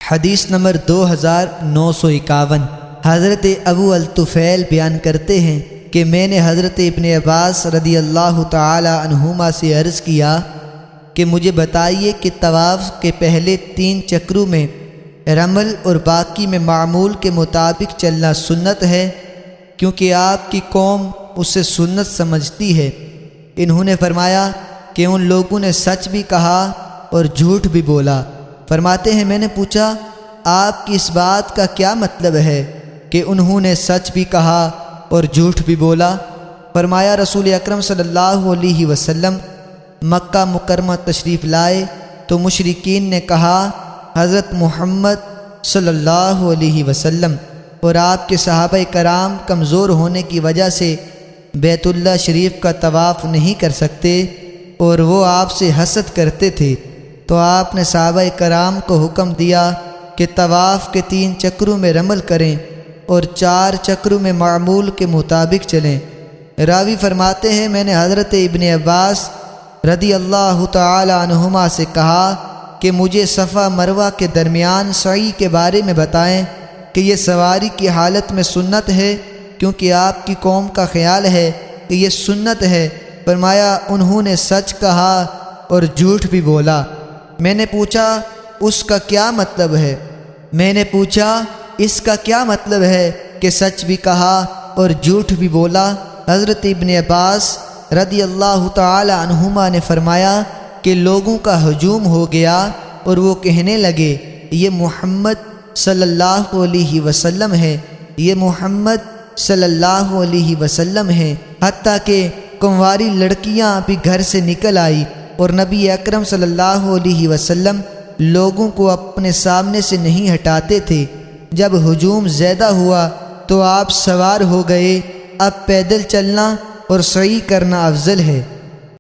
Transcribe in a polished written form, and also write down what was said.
حدیث نمبر 2951۔ حضرت ابو الطفیل بیان کرتے ہیں کہ میں نے حضرت ابن عباس رضی اللہ تعالی عنہما سے عرض کیا کہ مجھے بتائیے کہ طواف کے پہلے 3 چکروں میں رمل اور باقی میں معمول کے مطابق چلنا سنت ہے، کیونکہ آپ کی قوم اسے سنت سمجھتی ہے۔ انہوں نے فرمایا کہ ان لوگوں نے سچ بھی کہا اور جھوٹ بھی بولا۔ فرماتے ہیں میں نے پوچھا آپ کی اس بات کا کیا مطلب ہے کہ انہوں نے سچ بھی کہا اور جھوٹ بھی بولا؟ فرمایا رسول اکرم صلی اللہ علیہ وسلم مکہ مکرمہ تشریف لائے تو مشرکین نے کہا حضرت محمد صلی اللہ علیہ وسلم اور آپ کے صحابہ کرام کمزور ہونے کی وجہ سے بیت اللہ شریف کا طواف نہیں کر سکتے اور وہ آپ سے حسد کرتے تھے، تو آپ نے صحابہ کرام کو حکم دیا کہ طواف کے 3 چکروں میں رمل کریں اور 4 چکروں میں معمول کے مطابق چلیں۔ راوی فرماتے ہیں میں نے حضرت ابن عباس رضی اللہ تعالی عنہما سے کہا کہ مجھے صفا مروہ کے درمیان سعی کے بارے میں بتائیں کہ یہ سواری کی حالت میں سنت ہے، کیونکہ آپ کی قوم کا خیال ہے کہ یہ سنت ہے۔ فرمایا انہوں نے سچ کہا اور جھوٹ بھی بولا۔ میں نے پوچھا اس کا کیا مطلب ہے؟ میں نے پوچھا اس کا کیا مطلب ہے کہ سچ بھی کہا اور جھوٹ بھی بولا؟ حضرت ابن عباس رضی اللہ تعالی عنہما نے فرمایا کہ لوگوں کا ہجوم ہو گیا اور وہ کہنے لگے یہ محمد صلی اللہ علیہ وسلم ہے، یہ محمد صلی اللہ علیہ وسلم ہے، حتیٰ کہ کنواری لڑکیاں بھی گھر سے نکل آئی اور نبی اکرم صلی اللہ علیہ وسلم لوگوں کو اپنے سامنے سے نہیں ہٹاتے تھے۔ جب ہجوم زیادہ ہوا تو آپ سوار ہو گئے۔ اب پیدل چلنا اور سعی کرنا افضل ہے۔